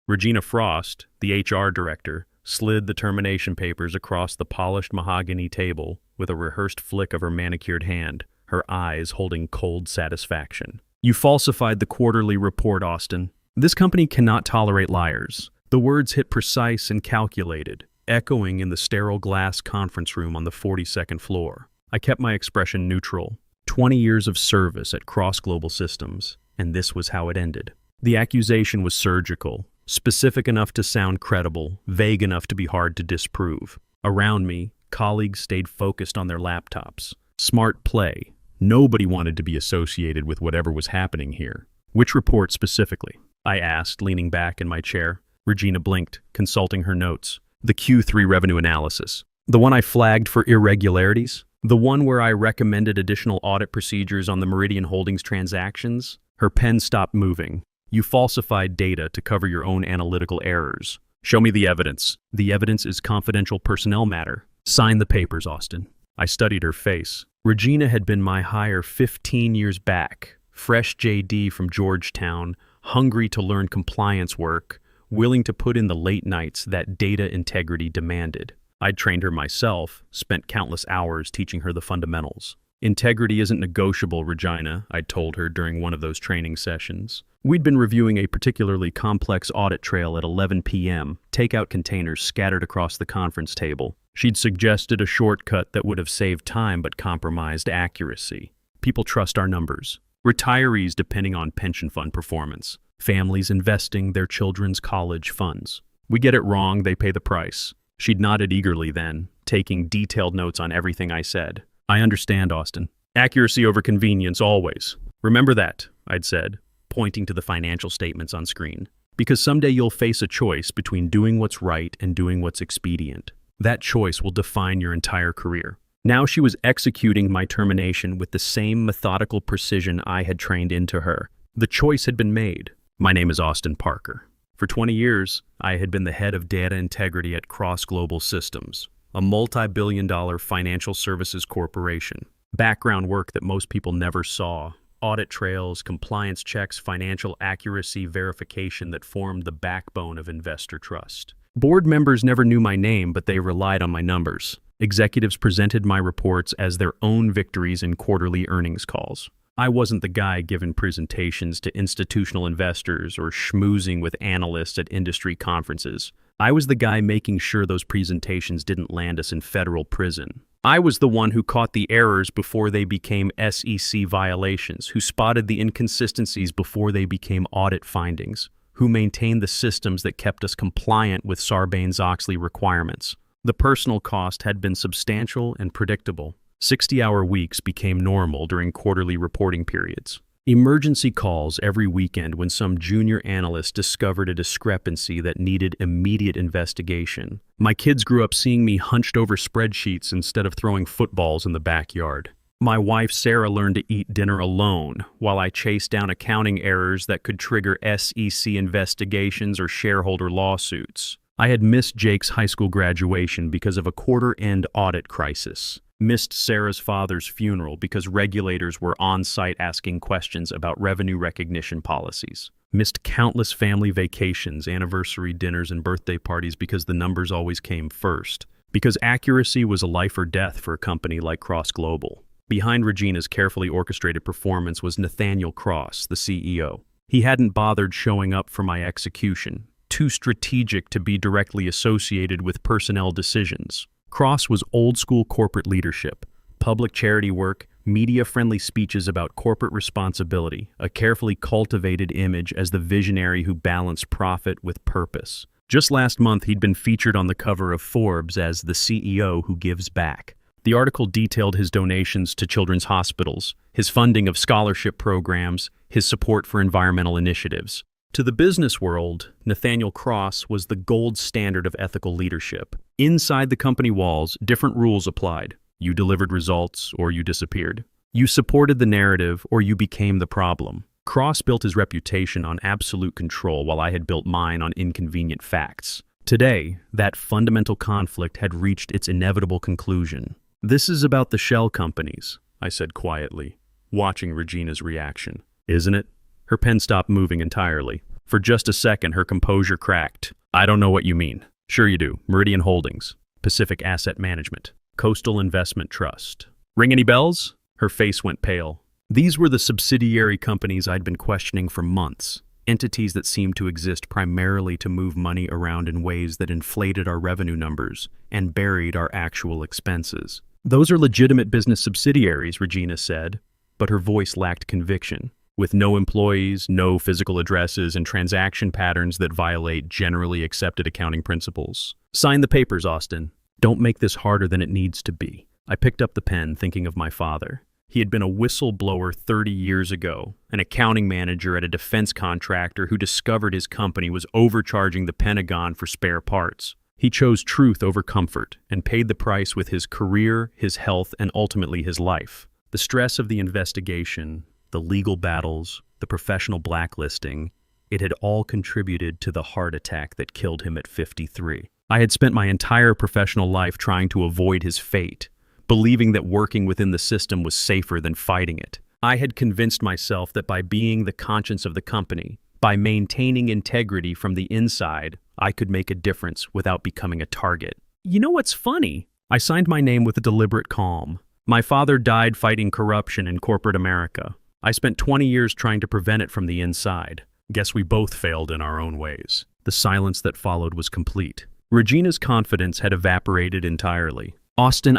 Regina Frost, the HR director, slid the termination papers across the polished mahogany table with a rehearsed flick of her manicured hand, her eyes holding cold satisfaction. "You falsified the quarterly report, Austin. This company cannot tolerate liars." The words hit precise and calculated, echoing in the sterile glass conference room on the 42nd floor. I kept my expression neutral. 20 years of service at Cross Global Systems, and this was how it ended. The accusation was surgical, specific enough to sound credible, vague enough to be hard to disprove. Around me, colleagues stayed focused on their laptops. Smart play. Nobody wanted to be associated with whatever was happening here. "Which report specifically?" I asked, leaning back in my chair. Regina blinked, consulting her notes. "The Q3 revenue analysis. The one I flagged for irregularities? The one where I recommended additional audit procedures on the Meridian Holdings transactions?" Her pen stopped moving. "You falsified data to cover your own analytical errors. Show me the evidence." "The evidence is confidential personnel matter. Sign the papers, Austin." I studied her face. Regina had been my hire 15 years back, fresh JD from Georgetown, hungry to learn compliance work, willing to put in the late nights that data integrity demanded. I'd trained her myself, spent countless hours teaching her the fundamentals. "Integrity isn't negotiable, Regina," I'd told her during one of those training sessions. We'd been reviewing a particularly complex audit trail at 11 p.m., takeout containers scattered across the conference table. She'd suggested a shortcut that would have saved time but compromised accuracy. "People trust our numbers. Retirees depending on pension fund performance. Families investing their children's college funds. We get it wrong, they pay the price." She'd nodded eagerly then, taking detailed notes on everything I said. "I understand, Austin. Accuracy over convenience, always. Remember that," I'd said, pointing to the financial statements on screen. "Because someday you'll face a choice between doing what's right and doing what's expedient. That choice will define your entire career." Now she was executing my termination with the same methodical precision I had trained into her. The choice had been made. "My name is Austin Parker. For 20 years, I had been the head of data integrity at Cross Global Systems, a multi-billion-dollar financial services corporation. Background work that most people never saw. Audit trails, compliance checks, financial accuracy verification that formed the backbone of investor trust. Board members never knew my name, but they relied on my numbers. Executives presented my reports as their own victories in quarterly earnings calls. I wasn't the guy giving presentations to institutional investors or schmoozing with analysts at industry conferences. I was the guy making sure those presentations didn't land us in federal prison. I was the one who caught the errors before they became SEC violations, who spotted the inconsistencies before they became audit findings, who maintained the systems that kept us compliant with Sarbanes-Oxley requirements. The personal cost had been substantial and predictable. 60-hour weeks became normal during quarterly reporting periods. Emergency calls every weekend when some junior analyst discovered a discrepancy that needed immediate investigation. My kids grew up seeing me hunched over spreadsheets instead of throwing footballs in the backyard. My wife Sarah learned to eat dinner alone while I chased down accounting errors that could trigger SEC investigations or shareholder lawsuits. I had missed Jake's high school graduation because of a quarter-end audit crisis. Missed Sarah's father's funeral because regulators were on-site asking questions about revenue recognition policies. Missed countless family vacations, anniversary dinners, and birthday parties because the numbers always came first. Because accuracy was a life or death for a company like Cross Global. Behind Regina's carefully orchestrated performance was Nathaniel Cross, the CEO. He hadn't bothered showing up for my execution, too strategic to be directly associated with personnel decisions. Cross was old-school corporate leadership, public charity work, media-friendly speeches about corporate responsibility, a carefully cultivated image as the visionary who balanced profit with purpose. Just last month, he'd been featured on the cover of Forbes as the CEO who gives back. The article detailed his donations to children's hospitals, his funding of scholarship programs, his support for environmental initiatives. To the business world, Nathaniel Cross was the gold standard of ethical leadership. Inside the company walls, different rules applied. You delivered results, or you disappeared. You supported the narrative, or you became the problem. Cross built his reputation on absolute control while I had built mine on inconvenient facts. Today, that fundamental conflict had reached its inevitable conclusion. "This is about the shell companies," I said quietly, watching Regina's reaction. "Isn't it?" Her pen stopped moving entirely. For just a second, her composure cracked. I don't know what you mean. Sure you do. Meridian Holdings, Pacific Asset Management, Coastal Investment Trust. Ring any bells? Her face went pale. These were the subsidiary companies I'd been questioning for months. Entities that seemed to exist primarily to move money around in ways that inflated our revenue numbers and buried our actual expenses. Those are legitimate business subsidiaries, Regina said, but her voice lacked conviction. With no employees, no physical addresses, and transaction patterns that violate generally accepted accounting principles. Sign the papers, Austin. Don't make this harder than it needs to be. I picked up the pen, thinking of my father. He had been a whistleblower 30 years ago, an accounting manager at a defense contractor who discovered his company was overcharging the Pentagon for spare parts. He chose truth over comfort and paid the price with his career, his health, and ultimately his life. The stress of the investigation, the legal battles, the professional blacklisting, it had all contributed to the heart attack that killed him at 53. I had spent my entire professional life trying to avoid his fate, believing that working within the system was safer than fighting it. I had convinced myself that by being the conscience of the company, by maintaining integrity from the inside, I could make a difference without becoming a target. You know what's funny? I signed my name with a deliberate calm. My father died fighting corruption in corporate America. I spent 20 years trying to prevent it from the inside. Guess we both failed in our own ways. The silence that followed was complete. Regina's confidence had evaporated entirely. Austin,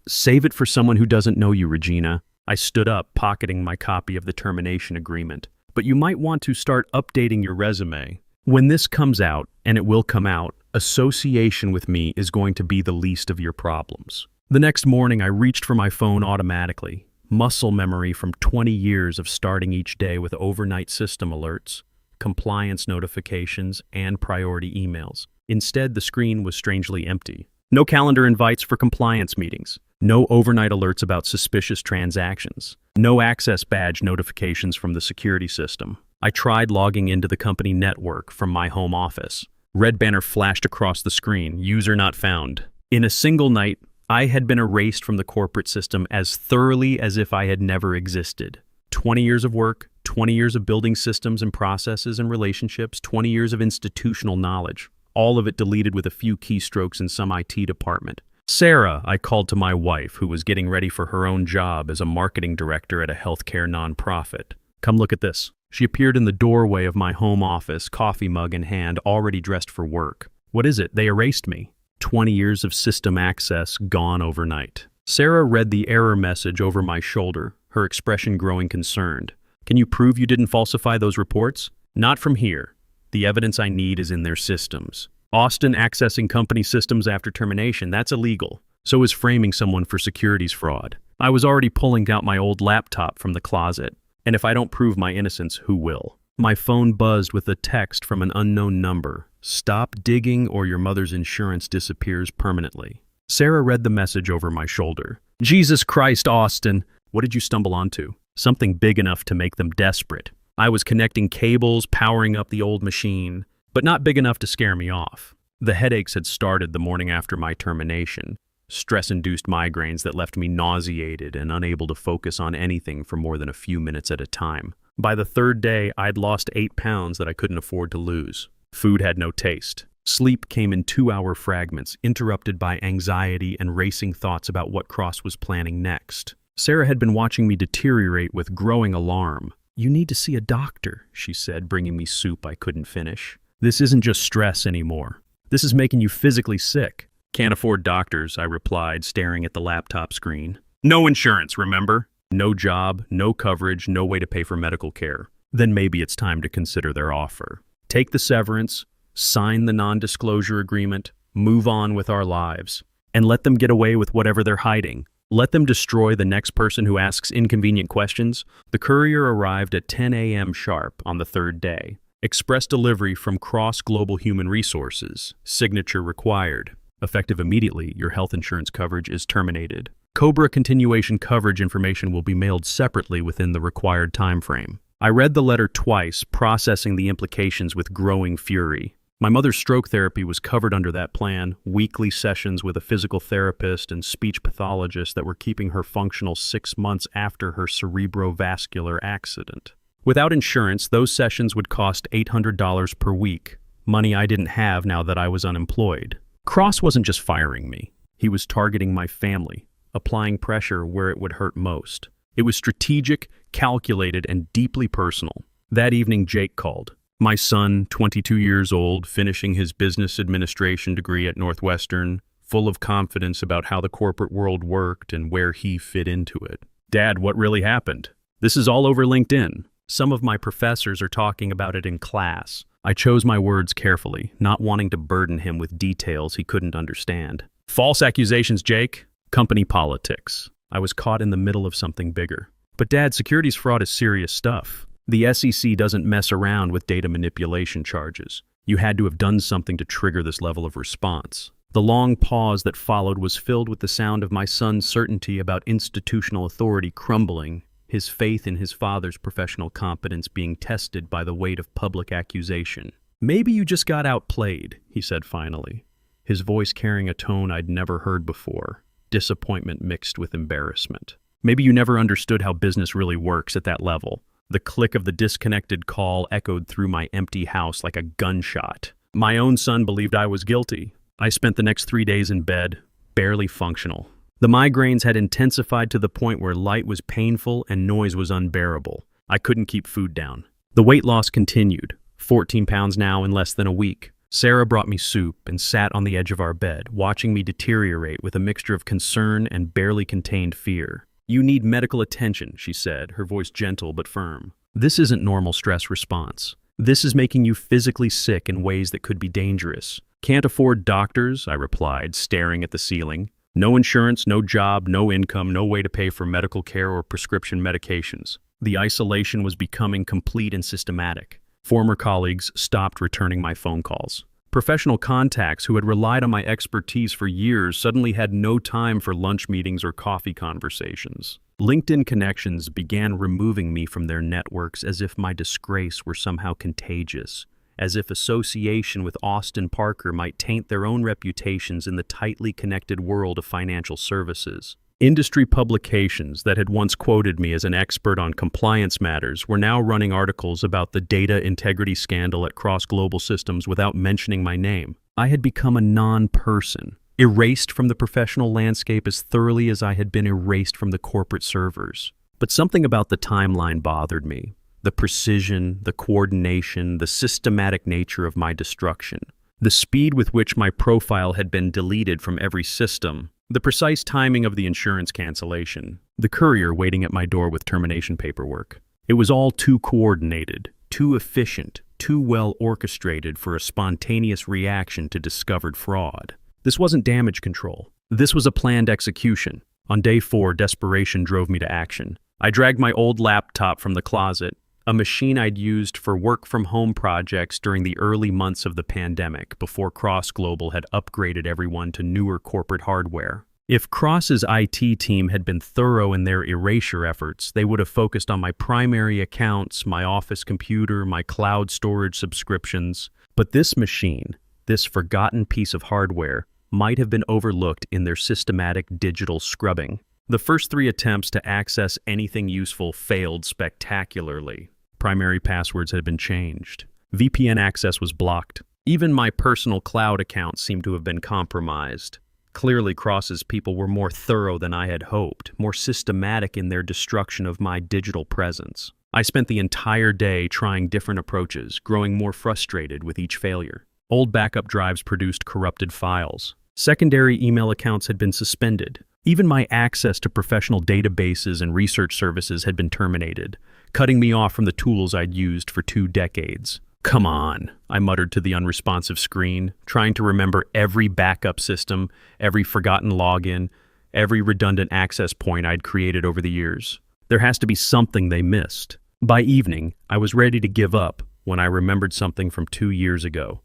Save it for someone who doesn't know you, Regina. I stood up, pocketing my copy of the termination agreement. But you might want to start updating your resume. When this comes out, and it will come out, association with me is going to be the least of your problems. The next morning, I reached for my phone automatically. Muscle memory from 20 years of starting each day with overnight system alerts, compliance notifications, and priority emails. Instead, the screen was strangely empty. No calendar invites for compliance meetings. No overnight alerts about suspicious transactions. No access badge notifications from the security system. I tried logging into the company network from my home office. Red banner flashed across the screen, user not found. In a single night, I had been erased from the corporate system as thoroughly as if I had never existed. 20 years of work, 20 years of building systems and processes and relationships, 20 years of institutional knowledge. All of it deleted with a few keystrokes in some IT department. Sarah, I called to my wife, who was getting ready for her own job as a marketing director at a healthcare nonprofit. Come look at this. She appeared in the doorway of my home office, coffee mug in hand, already dressed for work. What is it? They erased me. 20 years of system access gone overnight. Sarah read the error message over my shoulder, her expression growing concerned. Can you prove you didn't falsify those reports? Not from here. The evidence I need is in their systems. Austin accessing company systems after termination, that's illegal. So is framing someone for securities fraud. I was already pulling out my old laptop from the closet. And if I don't prove my innocence, who will? My phone buzzed with a text from an unknown number. Stop digging or your mother's insurance disappears permanently. Sarah read the message over my shoulder. Jesus Christ, Austin. What did you stumble onto? Something big enough to make them desperate. I was connecting cables, powering up the old machine, but not big enough to scare me off. The headaches had started the morning after my termination, stress-induced migraines that left me nauseated and unable to focus on anything for more than a few minutes at a time. By the third day, I'd lost 8 pounds that I couldn't afford to lose. Food had no taste. Sleep came in 2-hour fragments, interrupted by anxiety and racing thoughts about what Cross was planning next. Sarah had been watching me deteriorate with growing alarm. You need to see a doctor, she said, bringing me soup I couldn't finish. This isn't just stress anymore. This is making you physically sick. Can't afford doctors, I replied, staring at the laptop screen. No insurance, remember? No job, no coverage, no way to pay for medical care. Then maybe it's time to consider their offer. Take the severance, sign the non-disclosure agreement, move on with our lives, and let them get away with whatever they're hiding. Let them destroy the next person who asks inconvenient questions. The courier arrived at 10 a.m. sharp on the third day. Express delivery from Cross Global Human Resources. Signature required. Effective immediately, your health insurance coverage is terminated. Cobra continuation coverage information will be mailed separately within the required time frame. I read the letter twice, processing the implications with growing fury. My mother's stroke therapy was covered under that plan, weekly sessions with a physical therapist and speech pathologist that were keeping her functional 6 months after her cerebrovascular accident. Without insurance, those sessions would cost $800 per week, money I didn't have now that I was unemployed. Cross wasn't just firing me. He was targeting my family, applying pressure where it would hurt most. It was strategic, calculated, and deeply personal. That evening, Jake called. My son, 22 years old, finishing his business administration degree at Northwestern, full of confidence about how the corporate world worked and where he fit into it. Dad, what really happened? This is all over LinkedIn. Some of my professors are talking about it in class. I chose my words carefully, not wanting to burden him with details he couldn't understand. False accusations, Jake. Company politics. I was caught in the middle of something bigger. But Dad, securities fraud is serious stuff. The SEC doesn't mess around with data manipulation charges. You had to have done something to trigger this level of response. The long pause that followed was filled with the sound of my son's certainty about institutional authority crumbling, his faith in his father's professional competence being tested by the weight of public accusation. Maybe you just got outplayed, he said finally, his voice carrying a tone I'd never heard before, disappointment mixed with embarrassment. Maybe you never understood how business really works at that level. The click of the disconnected call echoed through my empty house like a gunshot. My own son believed I was guilty. I spent the next 3 days in bed, barely functional. The migraines had intensified to the point where light was painful and noise was unbearable. I couldn't keep food down. The weight loss continued, 14 pounds now in less than a week. Sarah brought me soup and sat on the edge of our bed, watching me deteriorate with a mixture of concern and barely contained fear. You need medical attention, she said, her voice gentle but firm. This isn't normal stress response. This is making you physically sick in ways that could be dangerous. Can't afford doctors, I replied, staring at the ceiling. No insurance, no job, no income, no way to pay for medical care or prescription medications. The isolation was becoming complete and systematic. Former colleagues stopped returning my phone calls. Professional contacts who had relied on my expertise for years suddenly had no time for lunch meetings or coffee conversations. LinkedIn connections began removing me from their networks as if my disgrace were somehow contagious, as if association with Austin Parker might taint their own reputations in the tightly connected world of financial services. Industry publications that had once quoted me as an expert on compliance matters were now running articles about the data integrity scandal at Cross Global Systems without mentioning my name. I had become a non-person, erased from the professional landscape as thoroughly as I had been erased from the corporate servers. But something about the timeline bothered me. The precision, the coordination, the systematic nature of my destruction. The speed with which my profile had been deleted from every system. The precise timing of the insurance cancellation. The courier waiting at my door with termination paperwork. It was all too coordinated, too efficient, too well orchestrated for a spontaneous reaction to discovered fraud. This wasn't damage control. This was a planned execution. On day 4, desperation drove me to action. I dragged my old laptop from the closet, a machine I'd used for work-from-home projects during the early months of the pandemic before Cross Global had upgraded everyone to newer corporate hardware. If Cross's IT team had been thorough in their erasure efforts, they would have focused on my primary accounts, my office computer, my cloud storage subscriptions. But this machine, this forgotten piece of hardware, might have been overlooked in their systematic digital scrubbing. The first 3 attempts to access anything useful failed spectacularly. Primary passwords had been changed. VPN access was blocked. Even my personal cloud account seemed to have been compromised. Clearly, Cross's people were more thorough than I had hoped, more systematic in their destruction of my digital presence. I spent the entire day trying different approaches, growing more frustrated with each failure. Old backup drives produced corrupted files. Secondary email accounts had been suspended. Even my access to professional databases and research services had been terminated, cutting me off from the tools I'd used for 2 decades. Come on, I muttered to the unresponsive screen, trying to remember every backup system, every forgotten login, every redundant access point I'd created over the years. There has to be something they missed. By evening, I was ready to give up when I remembered something from 2 years ago.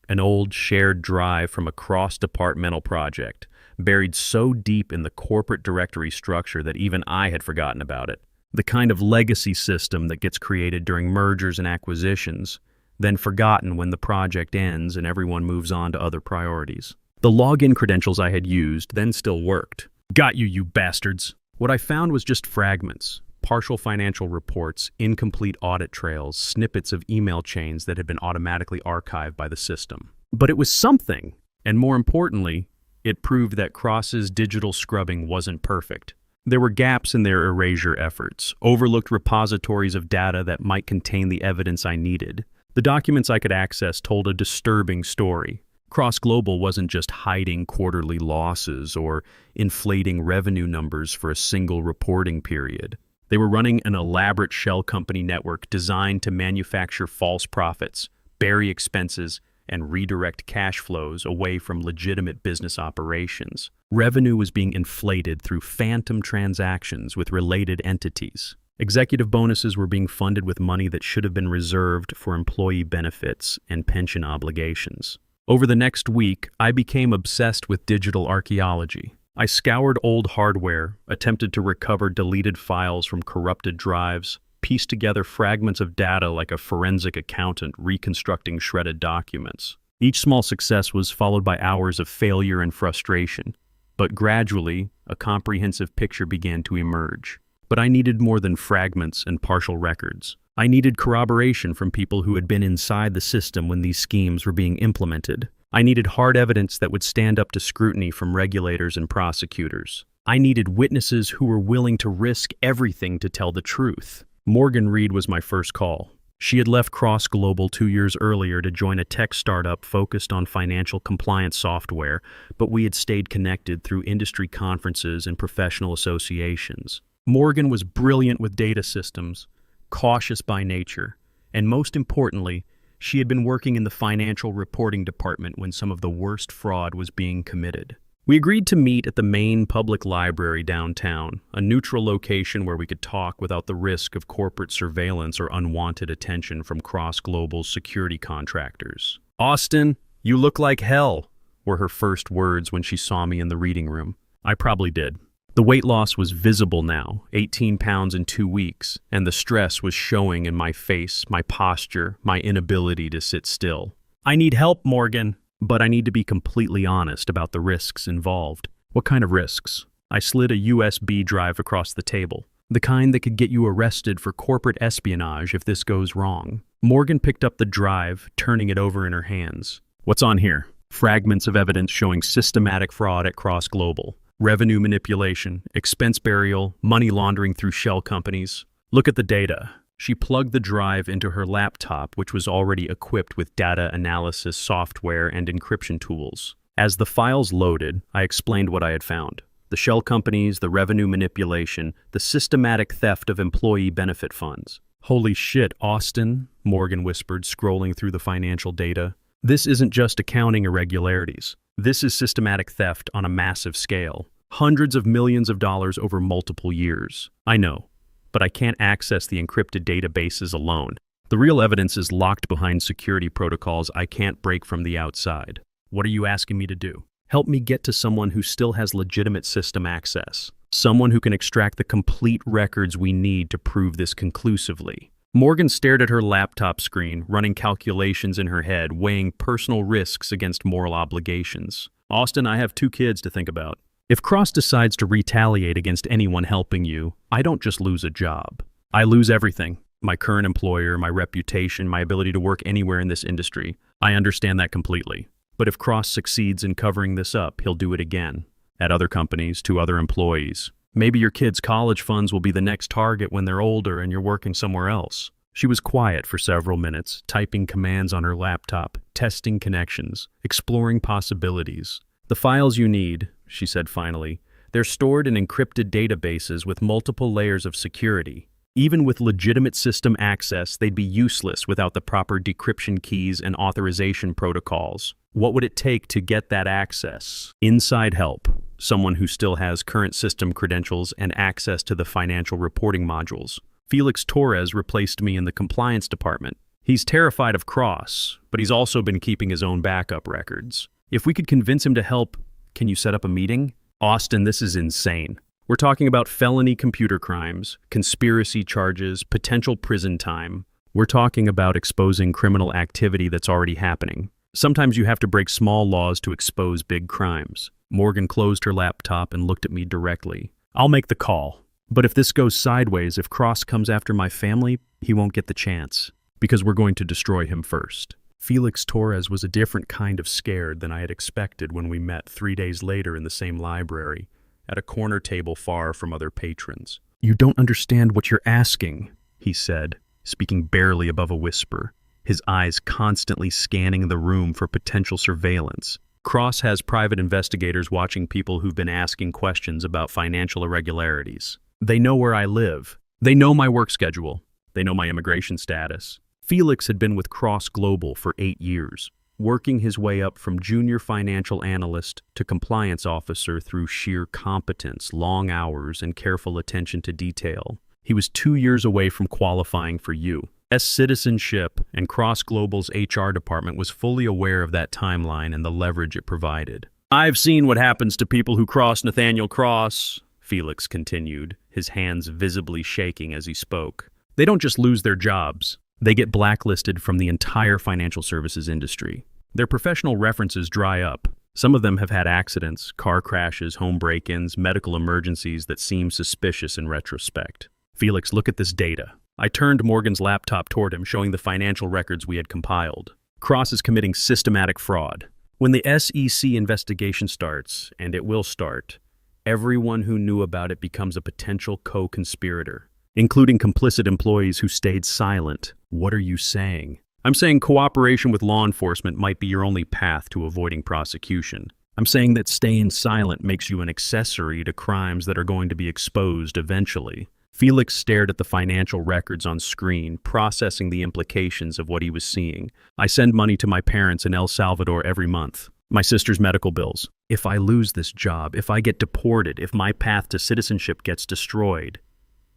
An old shared drive from a cross-departmental project, buried so deep in the corporate directory structure that even I had forgotten about it. The kind of legacy system that gets created during mergers and acquisitions, then forgotten when the project ends and everyone moves on to other priorities. The login credentials I had used then still worked. Got you, you bastards! What I found was just fragments, partial financial reports, incomplete audit trails, snippets of email chains that had been automatically archived by the system. But it was something, and more importantly, it proved that Cross's digital scrubbing wasn't perfect. There were gaps in their erasure efforts, overlooked repositories of data that might contain the evidence I needed. The documents I could access told a disturbing story. Cross Global wasn't just hiding quarterly losses or inflating revenue numbers for a single reporting period. They were running an elaborate shell company network designed to manufacture false profits, bury expenses, and redirect cash flows away from legitimate business operations. Revenue was being inflated through phantom transactions with related entities. Executive bonuses were being funded with money that should have been reserved for employee benefits and pension obligations. Over the next week, I became obsessed with digital archaeology. I scoured old hardware, attempted to recover deleted files from corrupted drives, pieced together fragments of data like a forensic accountant reconstructing shredded documents. Each small success was followed by hours of failure and frustration, but gradually, a comprehensive picture began to emerge. But I needed more than fragments and partial records. I needed corroboration from people who had been inside the system when these schemes were being implemented. I needed hard evidence that would stand up to scrutiny from regulators and prosecutors. I needed witnesses who were willing to risk everything to tell the truth. Morgan Reed was my first call. She had left Cross Global 2 years earlier to join a tech startup focused on financial compliance software, but we had stayed connected through industry conferences and professional associations. Morgan was brilliant with data systems, cautious by nature, and most importantly, she had been working in the financial reporting department when some of the worst fraud was being committed. We agreed to meet at the main public library downtown, a neutral location where we could talk without the risk of corporate surveillance or unwanted attention from Cross Global's security contractors. "Austin, you look like hell," were her first words when she saw me in the reading room. I probably did. The weight loss was visible now, 18 pounds in 2 weeks, and the stress was showing in my face, my posture, my inability to sit still. "I need help, Morgan. But I need to be completely honest about the risks involved." "What kind of risks?" I slid a USB drive across the table. "The kind that could get you arrested for corporate espionage if this goes wrong." Morgan picked up the drive, turning it over in her hands. "What's on here?" "Fragments of evidence showing systematic fraud at Cross Global. Revenue manipulation, expense burial, money laundering through shell companies. Look at the data." She plugged the drive into her laptop, which was already equipped with data analysis software and encryption tools. As the files loaded, I explained what I had found. The shell companies, the revenue manipulation, the systematic theft of employee benefit funds. "Holy shit, Austin," Morgan whispered, scrolling through the financial data. "This isn't just accounting irregularities. This is systematic theft on a massive scale. Hundreds of millions of dollars over multiple years." "I know, but I can't access the encrypted databases alone. The real evidence is locked behind security protocols I can't break from the outside." "What are you asking me to do?" "Help me get to someone who still has legitimate system access. Someone who can extract the complete records we need to prove this conclusively." Morgan stared at her laptop screen, running calculations in her head, weighing personal risks against moral obligations. "Austin, I have 2 kids to think about. If Cross decides to retaliate against anyone helping you, I don't just lose a job. I lose everything. My current employer, my reputation, my ability to work anywhere in this industry. I understand that completely. But if Cross succeeds in covering this up, he'll do it again. At other companies, to other employees. Maybe your kids' college funds will be the next target when they're older and you're working somewhere else." She was quiet for several minutes, typing commands on her laptop, testing connections, exploring possibilities. "The files you need," she said finally, "they're stored in encrypted databases with multiple layers of security. Even with legitimate system access, they'd be useless without the proper decryption keys and authorization protocols. What would it take to get that access? Inside help, someone who still has current system credentials and access to the financial reporting modules. Felix Torres replaced me in the compliance department. He's terrified of Cross, but he's also been keeping his own backup records. If we could convince him to help, can you set up a meeting?" "Austin, this is insane. We're talking about felony computer crimes, conspiracy charges, potential prison time. We're talking about exposing criminal activity that's already happening. Sometimes you have to break small laws to expose big crimes." Morgan closed her laptop and looked at me directly. "I'll make the call. But if this goes sideways, if Cross comes after my family, he won't get the chance, because we're going to destroy him first. Felix Torres was a different kind of scared than I had expected when we met 3 days later in the same library, at a corner table far from other patrons. "You don't understand what you're asking," he said, speaking barely above a whisper, his eyes constantly scanning the room for potential surveillance. "Cross has private investigators watching people who've been asking questions about financial irregularities. They know where I live. They know my work schedule. They know my immigration status." Felix had been with Cross Global for 8 years, working his way up from junior financial analyst to compliance officer through sheer competence, long hours, and careful attention to detail. He was 2 years away from qualifying for U.S. citizenship, and Cross Global's HR department was fully aware of that timeline and the leverage it provided. "I've seen what happens to people who cross Nathaniel Cross," Felix continued, his hands visibly shaking as he spoke. "They don't just lose their jobs. They get blacklisted from the entire financial services industry. Their professional references dry up. Some of them have had accidents, car crashes, home break-ins, medical emergencies that seem suspicious in retrospect." "Felix, look at this data." I turned Morgan's laptop toward him, showing the financial records we had compiled. "Cross is committing systematic fraud. When the SEC investigation starts, and it will start, everyone who knew about it becomes a potential co-conspirator, including complicit employees who stayed silent." "What are you saying?" "I'm saying cooperation with law enforcement might be your only path to avoiding prosecution. I'm saying that staying silent makes you an accessory to crimes that are going to be exposed eventually." Felix stared at the financial records on screen, processing the implications of what he was seeing. "I send money to my parents in El Salvador every month. My sister's medical bills. If I lose this job, if I get deported, if my path to citizenship gets destroyed,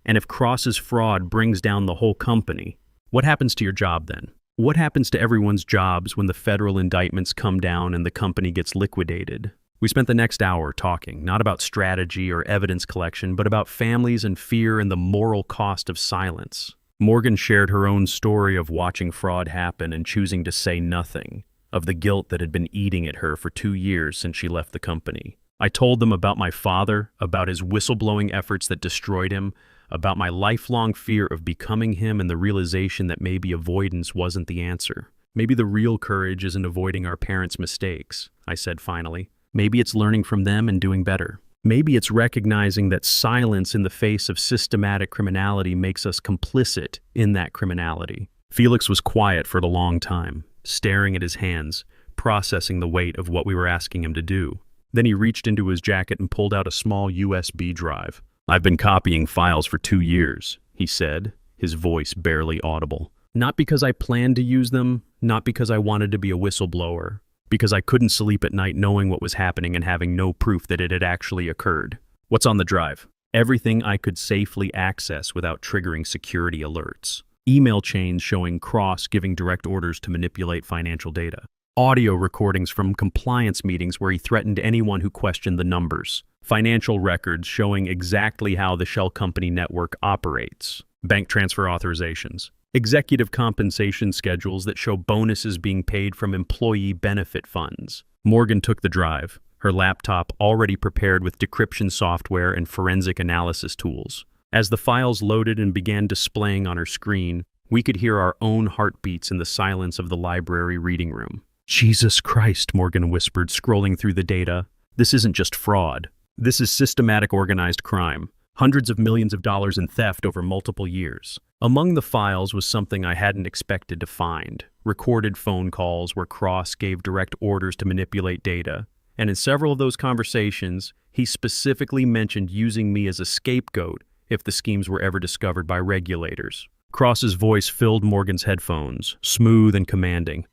and if Cross's fraud brings down the whole company, what happens to your job then? What happens to everyone's jobs when the federal indictments come down and the company gets liquidated?" We spent the next hour talking, not about strategy or evidence collection, but about families and fear and the moral cost of silence. Morgan shared her own story of watching fraud happen and choosing to say nothing, of the guilt that had been eating at her for 2 years since she left the company. I told them about my father, about his whistleblowing efforts that destroyed him, about my lifelong fear of becoming him and the realization that maybe avoidance wasn't the answer. "Maybe the real courage isn't avoiding our parents' mistakes," I said finally. "Maybe it's learning from them and doing better. Maybe it's recognizing that silence in the face of systematic criminality makes us complicit in that criminality." Felix was quiet for a long time, staring at his hands, processing the weight of what we were asking him to do. Then he reached into his jacket and pulled out a small USB drive. "I've been copying files for 2 years, he said, his voice barely audible. "Not because I planned to use them, not because I wanted to be a whistleblower, because I couldn't sleep at night knowing what was happening and having no proof that it had actually occurred." "What's on the drive?" "Everything I could safely access without triggering security alerts. Email chains showing Cross giving direct orders to manipulate financial data. Audio recordings from compliance meetings where he threatened anyone who questioned the numbers. Financial records showing exactly how the shell company network operates. Bank transfer authorizations. Executive compensation schedules that show bonuses being paid from employee benefit funds." Morgan took the drive, her laptop already prepared with decryption software and forensic analysis tools. As the files loaded and began displaying on her screen, we could hear our own heartbeats in the silence of the library reading room. "Jesus Christ," Morgan whispered, scrolling through the data. "This isn't just fraud. This is systematic organized crime. Hundreds of millions of dollars in theft over multiple years." Among the files was something I hadn't expected to find. Recorded phone calls where Cross gave direct orders to manipulate data. And in several of those conversations, he specifically mentioned using me as a scapegoat if the schemes were ever discovered by regulators. Cross's voice filled Morgan's headphones, smooth and commanding.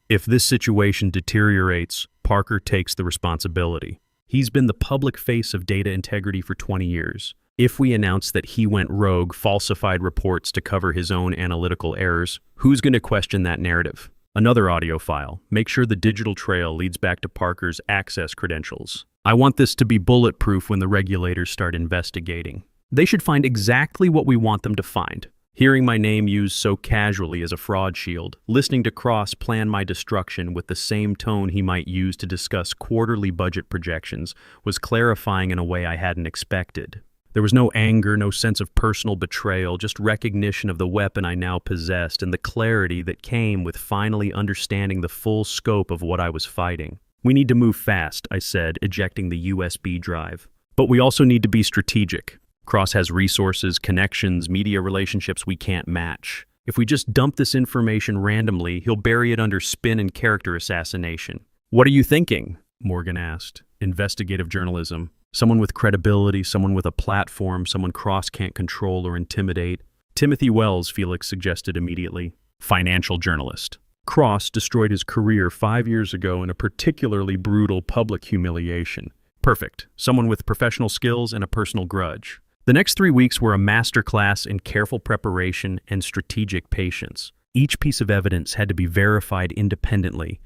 "If this situation deteriorates, Parker takes the responsibility. He's been the public face of data integrity for 20 years. If we announce that he went rogue, falsified reports to cover his own analytical errors, who's going to question that narrative?" Another audio file. "Make sure the digital trail leads back to Parker's access credentials. I want this to be bulletproof when the regulators start investigating. They should find exactly what we want them to find." Hearing my name used so casually as a fraud shield, listening to Cross plan my destruction with the same tone he might use to discuss quarterly budget projections was clarifying in a way I hadn't expected. There was no anger, no sense of personal betrayal, just recognition of the weapon I now possessed and the clarity that came with finally understanding the full scope of what I was fighting. "We need to move fast," I said, ejecting the USB drive. "But we also need to be strategic. Cross has resources, connections, media relationships we can't match. If we just dump this information randomly, he'll bury it under spin and character assassination." "What are you thinking?" Morgan asked. "Investigative journalism. Someone with credibility, someone with a platform, someone Cross can't control or intimidate." "Timothy Wells," Felix suggested immediately. "Financial journalist. Cross destroyed his career 5 years ago in a particularly brutal public humiliation." "Perfect. Someone with professional skills and a personal grudge." The next 3 weeks were a masterclass in careful preparation and strategic patience. Each piece of evidence had to be verified independently,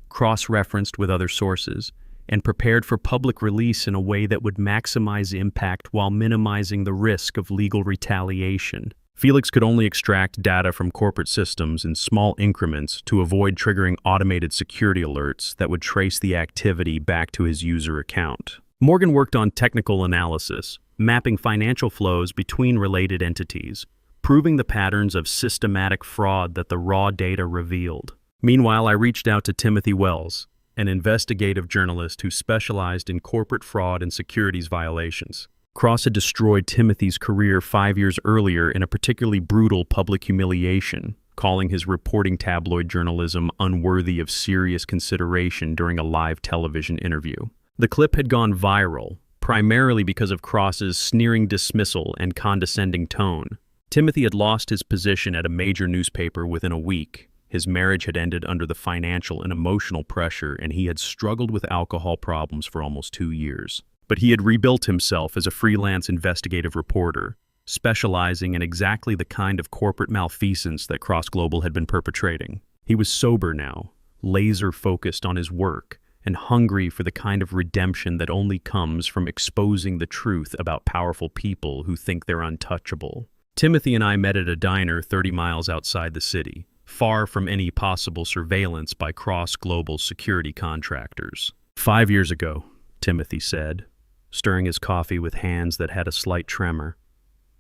cross-referenced with other sources, and prepared for public release in a way that would maximize impact while minimizing the risk of legal retaliation. Felix could only extract data from corporate systems in small increments to avoid triggering automated security alerts that would trace the activity back to his user account. Morgan worked on technical analysis, mapping financial flows between related entities, proving the patterns of systematic fraud that the raw data revealed. Meanwhile, I reached out to Timothy Wells, an investigative journalist who specialized in corporate fraud and securities violations. Cross had destroyed Timothy's career 5 years earlier in a particularly brutal public humiliation, calling his reporting tabloid journalism unworthy of serious consideration during a live television interview. The clip had gone viral, primarily because of Cross's sneering dismissal and condescending tone. Timothy had lost his position at a major newspaper within a week. His marriage had ended under the financial and emotional pressure, and he had struggled with alcohol problems for almost 2 years. But he had rebuilt himself as a freelance investigative reporter, specializing in exactly the kind of corporate malfeasance that Cross Global had been perpetrating. He was sober now, laser-focused on his work, and hungry for the kind of redemption that only comes from exposing the truth about powerful people who think they're untouchable. Timothy and I met at a diner 30 miles outside the city, far from any possible surveillance by Cross Global security contractors. 5 years ago, Timothy said, stirring his coffee with hands that had a slight tremor.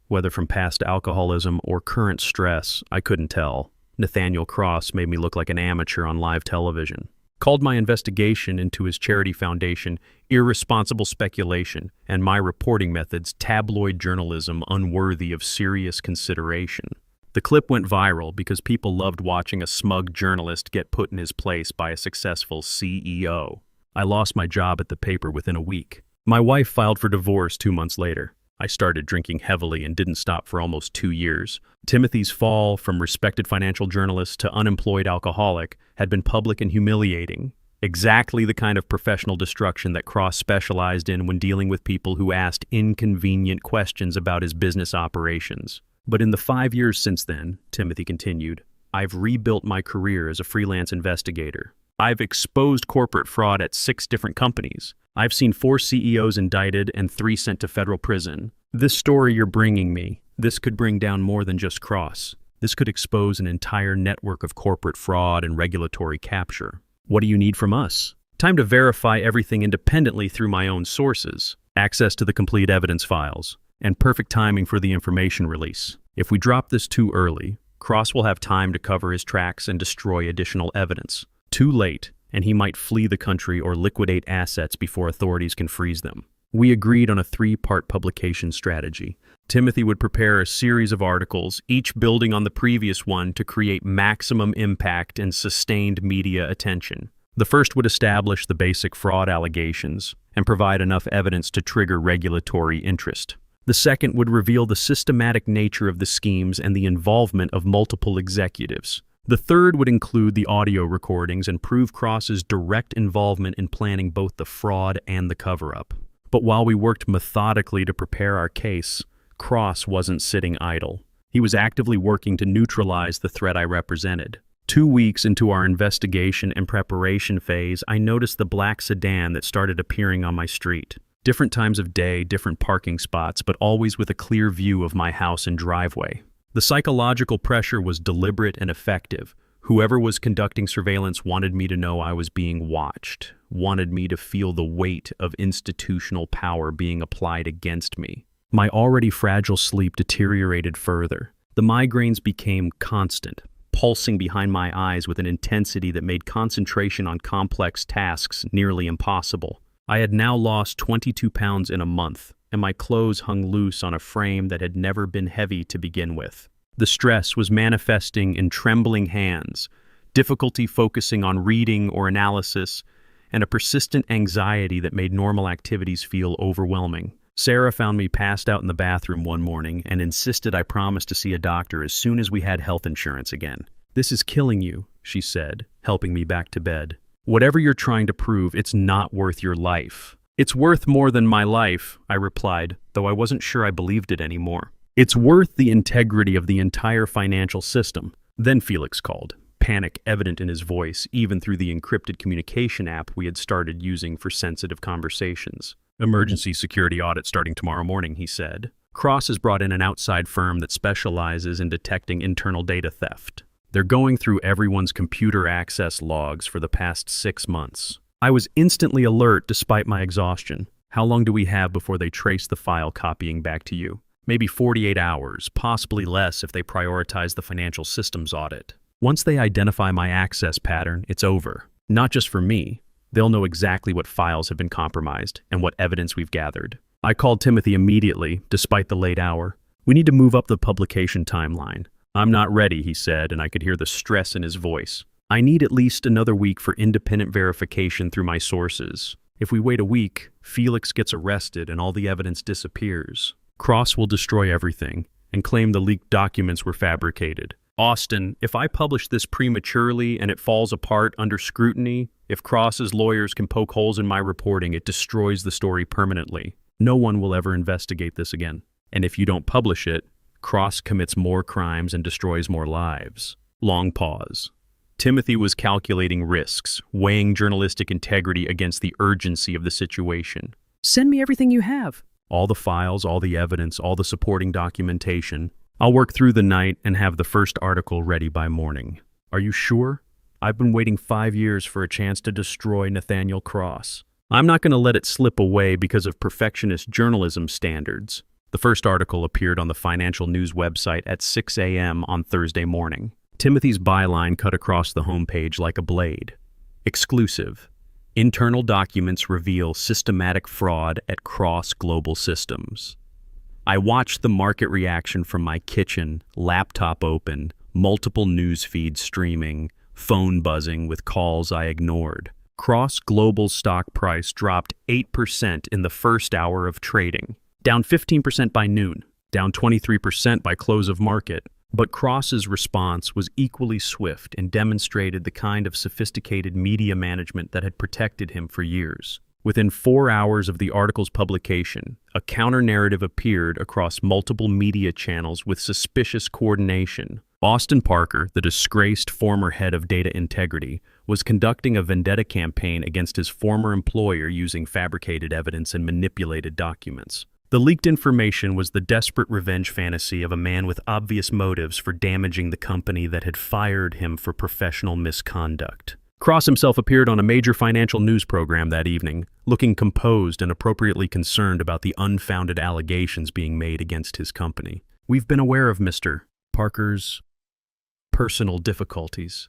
Whether from past alcoholism or current stress, I couldn't tell. Nathaniel Cross made me look like an amateur on live television. Called my investigation into his charity foundation irresponsible speculation and my reporting methods tabloid journalism unworthy of serious consideration. The clip went viral because people loved watching a smug journalist get put in his place by a successful CEO. I lost my job at the paper within a week. My wife filed for divorce 2 months later. I started drinking heavily and didn't stop for almost 2 years. Timothy's fall from respected financial journalist to unemployed alcoholic had been public and humiliating. Exactly the kind of professional destruction that Cross specialized in when dealing with people who asked inconvenient questions about his business operations. But in the 5 years since then, Timothy continued, I've rebuilt my career as a freelance investigator. I've exposed corporate fraud at 6 different companies. I've seen 4 CEOs indicted and 3 sent to federal prison. This story you're bringing me, this could bring down more than just Cross. This could expose an entire network of corporate fraud and regulatory capture. What do you need from us? Time to verify everything independently through my own sources. Access to the complete evidence files. And perfect timing for the information release. If we drop this too early, Cross will have time to cover his tracks and destroy additional evidence. Too late, and he might flee the country or liquidate assets before authorities can freeze them. We agreed on a 3-part publication strategy. Timothy would prepare a series of articles, each building on the previous one to create maximum impact and sustained media attention. The first would establish the basic fraud allegations and provide enough evidence to trigger regulatory interest. The second would reveal the systematic nature of the schemes and the involvement of multiple executives. The third would include the audio recordings and prove Cross's direct involvement in planning both the fraud and the cover-up. But while we worked methodically to prepare our case, Cross wasn't sitting idle. He was actively working to neutralize the threat I represented. 2 weeks into our investigation and preparation phase, I noticed the black sedan that started appearing on my street. Different times of day, different parking spots, but always with a clear view of my house and driveway. The psychological pressure was deliberate and effective. Whoever was conducting surveillance wanted me to know I was being watched, wanted me to feel the weight of institutional power being applied against me. My already fragile sleep deteriorated further. The migraines became constant, pulsing behind my eyes with an intensity that made concentration on complex tasks nearly impossible. I had now lost 22 pounds in a month, and my clothes hung loose on a frame that had never been heavy to begin with. The stress was manifesting in trembling hands, difficulty focusing on reading or analysis, and a persistent anxiety that made normal activities feel overwhelming. Sarah found me passed out in the bathroom one morning and insisted I promise to see a doctor as soon as we had health insurance again. "This is killing you," she said, helping me back to bed. "Whatever you're trying to prove, it's not worth your life." "It's worth more than my life," I replied, though I wasn't sure I believed it anymore. "It's worth the integrity of the entire financial system." Then Felix called, panic evident in his voice, even through the encrypted communication app we had started using for sensitive conversations. "Emergency security audit starting tomorrow morning," he said. "Cross has brought in an outside firm that specializes in detecting internal data theft. They're going through everyone's computer access logs for the past 6 months." I was instantly alert despite my exhaustion. "How long do we have before they trace the file copying back to you?" "Maybe 48 hours, possibly less if they prioritize the financial systems audit. Once they identify my access pattern, it's over. Not just for me. They'll know exactly what files have been compromised and what evidence we've gathered." I called Timothy immediately, despite the late hour. "We need to move up the publication timeline." "I'm not ready," he said, and I could hear the stress in his voice. "I need at least another week for independent verification through my sources. If we wait a week, Felix gets arrested and all the evidence disappears. Cross will destroy everything and claim the leaked documents were fabricated. Austin, if I publish this prematurely and it falls apart under scrutiny, if Cross's lawyers can poke holes in my reporting, it destroys the story permanently. No one will ever investigate this again. And if you don't publish it, Cross commits more crimes and destroys more lives." Long pause. Timothy was calculating risks, weighing journalistic integrity against the urgency of the situation. "Send me everything you have." "All the files, all the evidence, all the supporting documentation. I'll work through the night and have the first article ready by morning." "Are you sure? I've been waiting 5 years for a chance to destroy Nathaniel Cross. I'm not going to let it slip away because of perfectionist journalism standards." The first article appeared on the Financial News website at 6 a.m. on Thursday morning. Timothy's byline cut across the homepage like a blade. Exclusive. Internal documents reveal systematic fraud at Cross Global Systems. I watched the market reaction from my kitchen, laptop open, multiple news feeds streaming, phone buzzing with calls I ignored. Cross Global's stock price dropped 8% in the first hour of trading, down 15% by noon, down 23% by close of market. But Cross's response was equally swift and demonstrated the kind of sophisticated media management that had protected him for years. Within 4 hours of the article's publication, a counter-narrative appeared across multiple media channels with suspicious coordination. Austin Parker, the disgraced former head of data integrity, was conducting a vendetta campaign against his former employer using fabricated evidence and manipulated documents. The leaked information was the desperate revenge fantasy of a man with obvious motives for damaging the company that had fired him for professional misconduct. Cross himself appeared on a major financial news program that evening, looking composed and appropriately concerned about the unfounded allegations being made against his company. "We've been aware of Mr. Parker's personal difficulties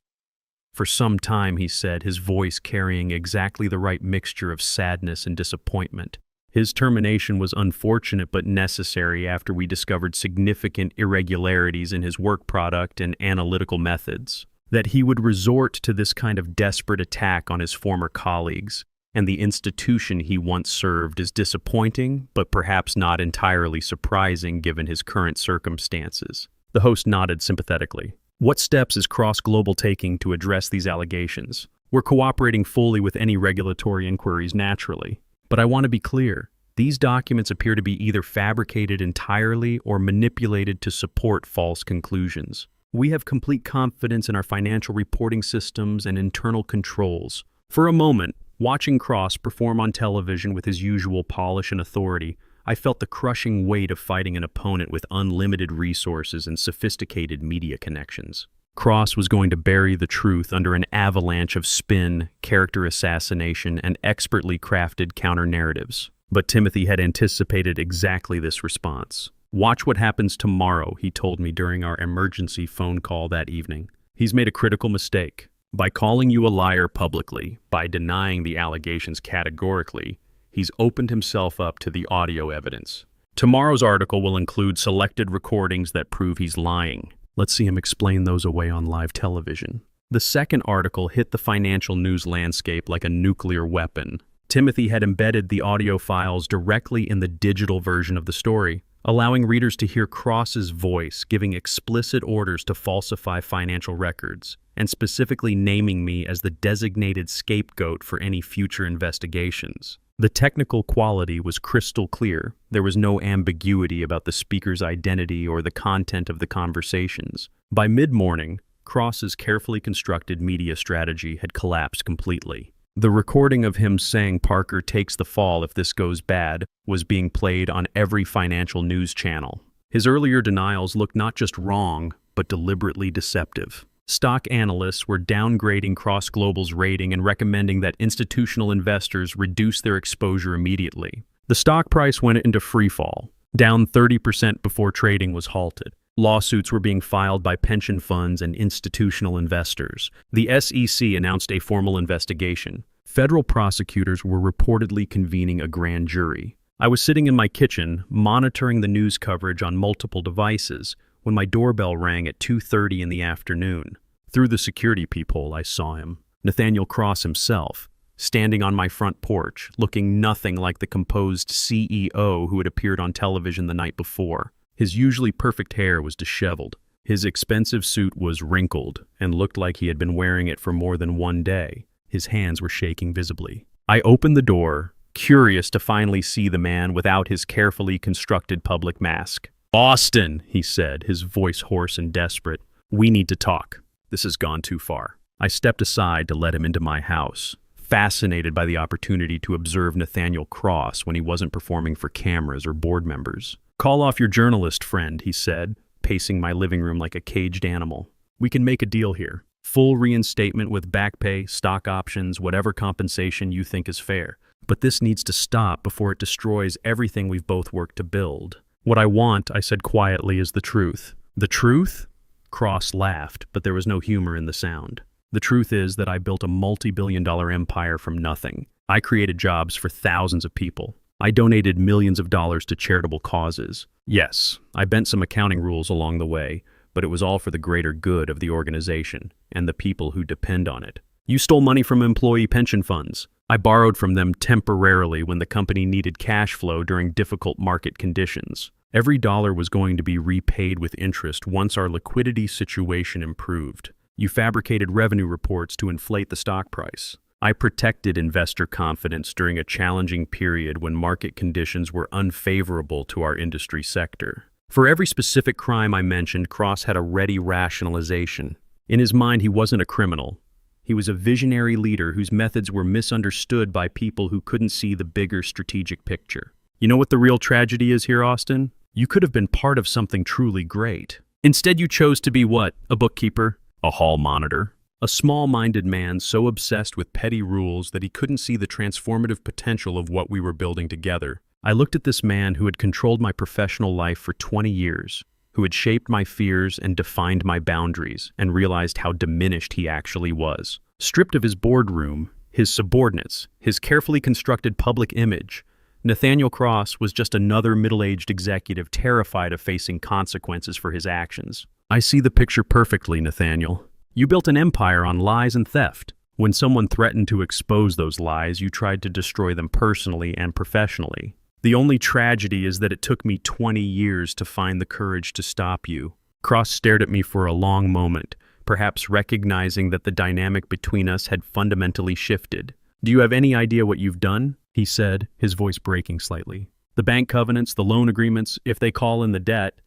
for some time," he said, his voice carrying exactly the right mixture of sadness and disappointment. "His termination was unfortunate but necessary after we discovered significant irregularities in his work product and analytical methods. That he would resort to this kind of desperate attack on his former colleagues and the institution he once served is disappointing, but perhaps not entirely surprising given his current circumstances." The host nodded sympathetically. "What steps is Cross Global taking to address these allegations?" "We're cooperating fully with any regulatory inquiries naturally. But I want to be clear. These documents appear to be either fabricated entirely or manipulated to support false conclusions. We have complete confidence in our financial reporting systems and internal controls." For a moment, watching Cross perform on television with his usual polish and authority, I felt the crushing weight of fighting an opponent with unlimited resources and sophisticated media connections. Cross was going to bury the truth under an avalanche of spin, character assassination, and expertly crafted counter-narratives. But Timothy had anticipated exactly this response. "Watch what happens tomorrow," he told me during our emergency phone call that evening. "He's made a critical mistake. By calling you a liar publicly, by denying the allegations categorically, he's opened himself up to the audio evidence. Tomorrow's article will include selected recordings that prove he's lying. Let's see him explain those away on live television." The second article hit the financial news landscape like a nuclear weapon. Timothy had embedded the audio files directly in the digital version of the story, allowing readers to hear Cross's voice giving explicit orders to falsify financial records, and specifically naming me as the designated scapegoat for any future investigations. The technical quality was crystal clear. There was no ambiguity about the speaker's identity or the content of the conversations. By mid-morning, Cross's carefully constructed media strategy had collapsed completely. The recording of him saying Parker takes the fall if this goes bad was being played on every financial news channel. His earlier denials looked not just wrong, but deliberately deceptive. Stock analysts were downgrading Cross Global's rating and recommending that institutional investors reduce their exposure immediately. The stock price went into freefall, down 30% before trading was halted. Lawsuits were being filed by pension funds and institutional investors. The SEC announced a formal investigation. Federal prosecutors were reportedly convening a grand jury. I was sitting in my kitchen, monitoring the news coverage on multiple devices, when my doorbell rang at 2:30 in the afternoon. Through the security peephole, I saw him, Nathaniel Cross himself, standing on my front porch, looking nothing like the composed CEO who had appeared on television the night before. His usually perfect hair was disheveled. His expensive suit was wrinkled and looked like he had been wearing it for more than one day. His hands were shaking visibly. I opened the door, curious to finally see the man without his carefully constructed public mask. "Austin," he said, his voice hoarse and desperate. "We need to talk. This has gone too far." I stepped aside to let him into my house, fascinated by the opportunity to observe Nathaniel Cross when he wasn't performing for cameras or board members. "Call off your journalist friend," he said, pacing my living room like a caged animal. "We can make a deal here. Full reinstatement with back pay, stock options, whatever compensation you think is fair. But this needs to stop before it destroys everything we've both worked to build." "What I want," I said quietly, "is the truth." "The truth?" Cross laughed, but there was no humor in the sound. "The truth is that I built a multi-billion-dollar empire from nothing. I created jobs for thousands of people. I donated millions of dollars to charitable causes. Yes, I bent some accounting rules along the way, but it was all for the greater good of the organization and the people who depend on it. You stole money from employee pension funds. I borrowed from them temporarily when the company needed cash flow during difficult market conditions. Every dollar was going to be repaid with interest once our liquidity situation improved. You fabricated revenue reports to inflate the stock price. I protected investor confidence during a challenging period when market conditions were unfavorable to our industry sector. For every specific crime I mentioned, Cross had a ready rationalization. In his mind, he wasn't a criminal. He was a visionary leader whose methods were misunderstood by people who couldn't see the bigger strategic picture. You know what the real tragedy is here, Austin? You could have been part of something truly great. Instead, you chose to be what? A bookkeeper? A hall monitor? A small-minded man so obsessed with petty rules that he couldn't see the transformative potential of what we were building together. I looked at this man who had controlled my professional life for 20 years, who had shaped my fears and defined my boundaries, and realized how diminished he actually was. Stripped of his boardroom, his subordinates, his carefully constructed public image, Nathaniel Cross was just another middle-aged executive terrified of facing consequences for his actions. I see the picture perfectly, Nathaniel. You built an empire on lies and theft. When someone threatened to expose those lies, you tried to destroy them personally and professionally. The only tragedy is that it took me 20 years to find the courage to stop you. Cross stared at me for a long moment, perhaps recognizing that the dynamic between us had fundamentally shifted. "Do you have any idea what you've done?" he said, his voice breaking slightly. "The bank covenants, the loan agreements, if they call in the debt,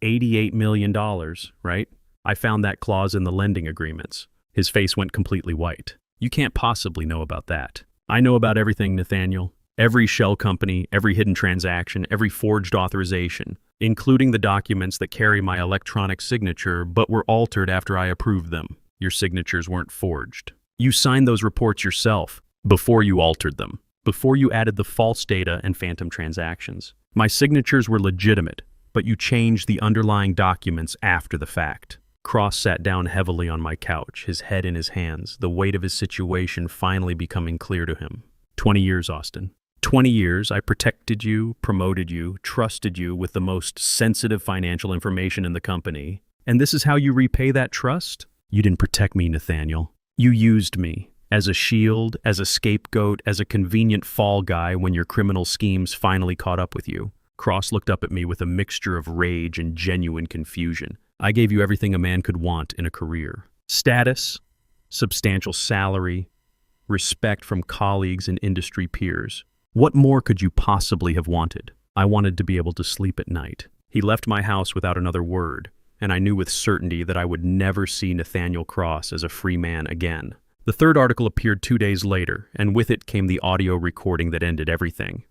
$88 million, right? I found that clause in the lending agreements." His face went completely white. "You can't possibly know about that." "I know about everything, Nathaniel. Every shell company, every hidden transaction, every forged authorization, including the documents that carry my electronic signature but were altered after I approved them. Your signatures weren't forged. You signed those reports yourself before you altered them. before you added the false data and phantom transactions. My signatures were legitimate, but you changed the underlying documents after the fact. Cross sat down heavily on my couch, his head in his hands, the weight of his situation finally becoming clear to him. 20 years, Austin. 20 years, I protected you, promoted you, trusted you with the most sensitive financial information in the company. And this is how you repay that trust? You didn't protect me, Nathaniel. You used me as a shield, as a scapegoat, as a convenient fall guy when your criminal schemes finally caught up with you. Cross looked up at me with a mixture of rage and genuine confusion. I gave you everything a man could want in a career. Status, substantial salary, respect from colleagues and industry peers. What more could you possibly have wanted? I wanted to be able to sleep at night. He left my house without another word, and I knew with certainty that I would never see Nathaniel Cross as a free man again. The third article appeared 2 days later, and with it came the audio recording that ended everything.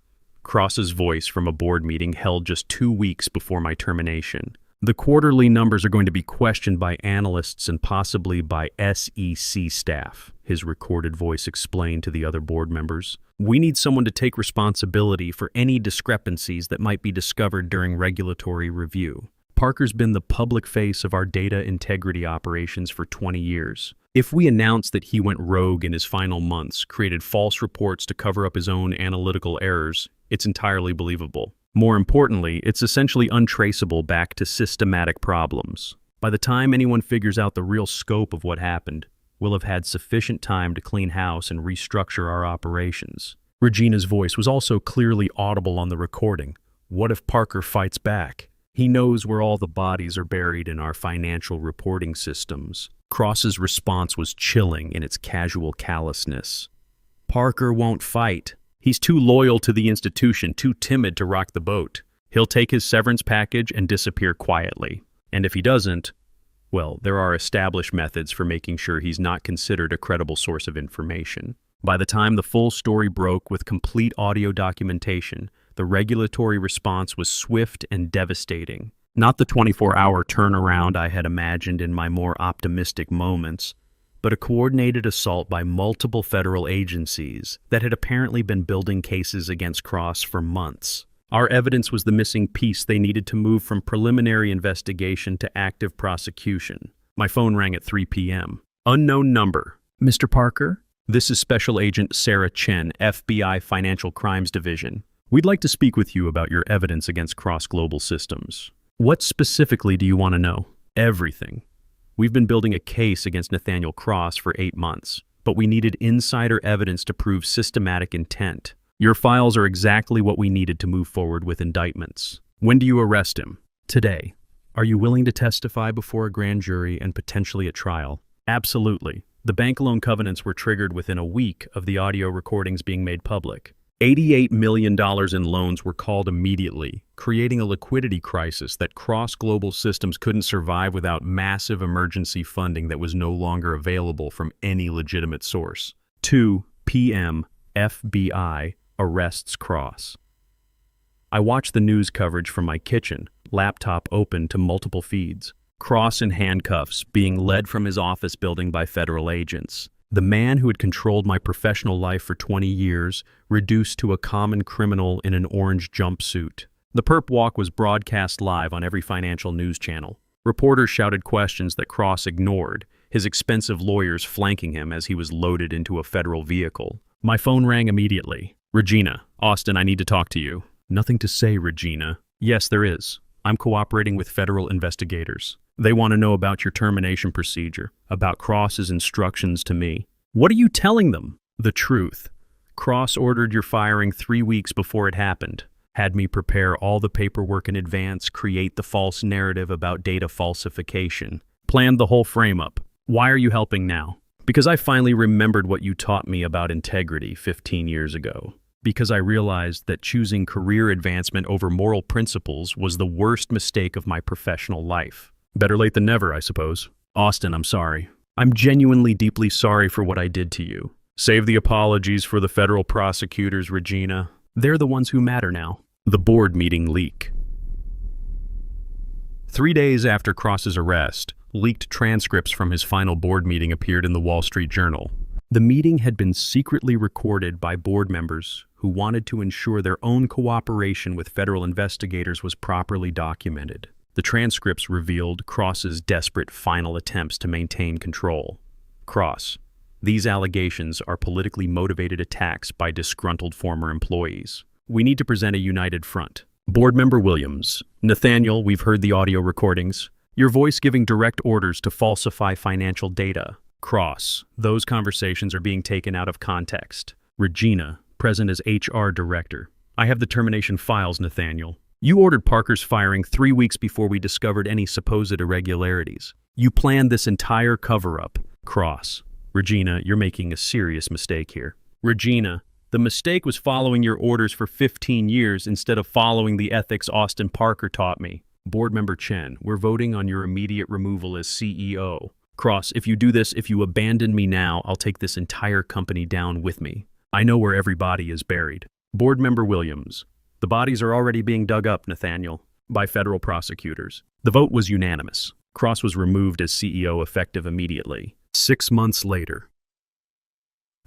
Cross's voice from a board meeting held just 2 weeks before my termination. The quarterly numbers are going to be questioned by analysts and possibly by SEC staff, his recorded voice explained to the other board members. We need someone to take responsibility for any discrepancies that might be discovered during regulatory review. Parker's been the public face of our data integrity operations for 20 years. If we announce that he went rogue in his final months, created false reports to cover up his own analytical errors, it's entirely believable. More importantly, it's essentially untraceable back to systematic problems. By the time anyone figures out the real scope of what happened, we'll have had sufficient time to clean house and restructure our operations. Regina's voice was also clearly audible on the recording. What if Parker fights back? He knows where all the bodies are buried in our financial reporting systems. Cross's response was chilling in its casual callousness. Parker won't fight. He's too loyal to the institution, too timid to rock the boat. He'll take his severance package and disappear quietly. And if he doesn't, well, there are established methods for making sure he's not considered a credible source of information. By the time the full story broke with complete audio documentation, the regulatory response was swift and devastating. Not the 24-hour turnaround I had imagined in my more optimistic moments, but a coordinated assault by multiple federal agencies that had apparently been building cases against Cross for months. Our evidence was the missing piece they needed to move from preliminary investigation to active prosecution. My phone rang at 3 p.m. Unknown number. Mr. Parker? This is Special Agent Sarah Chen, FBI Financial Crimes Division. We'd like to speak with you about your evidence against Cross Global Systems. What specifically do you want to know? Everything. We've been building a case against Nathaniel Cross for 8 months, but we needed insider evidence to prove systematic intent. Your files are exactly what we needed to move forward with indictments. When do you arrest him? Today. Are you willing to testify before a grand jury and potentially at trial? Absolutely. The bank loan covenants were triggered within a week of the audio recordings being made public. $88 million in loans were called immediately, creating a liquidity crisis that Cross Global Systems couldn't survive without massive emergency funding that was no longer available from any legitimate source. 2 p.m. FBI arrests Cross. I watched the news coverage from my kitchen, laptop open to multiple feeds. Cross in handcuffs, being led from his office building by federal agents. The man who had controlled my professional life for 20 years, reduced to a common criminal in an orange jumpsuit. The perp walk was broadcast live on every financial news channel. Reporters shouted questions that Cross ignored, his expensive lawyers flanking him as he was loaded into a federal vehicle. My phone rang immediately. Regina, Austin, I need to talk to you. Nothing to say, Regina. Yes, there is. I'm cooperating with federal investigators. They want to know about your termination procedure, about Cross's instructions to me. What are you telling them? The truth. Cross ordered your firing 3 weeks before it happened, had me prepare all the paperwork in advance, create the false narrative about data falsification, planned the whole frame-up. Why are you helping now? Because I finally remembered what you taught me about integrity 15 years ago. Because I realized that choosing career advancement over moral principles was the worst mistake of my professional life. Better late than never, I suppose. Austin, I'm sorry. I'm genuinely deeply sorry for what I did to you. Save the apologies for the federal prosecutors, Regina. They're the ones who matter now. The board meeting leak. 3 days after Cross's arrest, leaked transcripts from his final board meeting appeared in the Wall Street Journal. The meeting had been secretly recorded by board members who wanted to ensure their own cooperation with federal investigators was properly documented. The transcripts revealed Cross's desperate final attempts to maintain control. Cross: these allegations are politically motivated attacks by disgruntled former employees. We need to present a united front. Board Member Williams: Nathaniel, we've heard the audio recordings. Your voice giving direct orders to falsify financial data. Cross: those conversations are being taken out of context. Regina, present as HR Director: I have the termination files, Nathaniel. You ordered Parker's firing 3 weeks before we discovered any supposed irregularities. You planned this entire cover-up. Cross: Regina, you're making a serious mistake here. Regina: the mistake was following your orders for 15 years instead of following the ethics Austin Parker taught me. Board Member Chen: we're voting on your immediate removal as CEO. Cross: if you abandon me now, I'll take this entire company down with me. I know where every body is buried. Board Member Williams: the bodies are already being dug up, Nathaniel, by federal prosecutors. The vote was unanimous. Cross was removed as CEO effective immediately. 6 months later.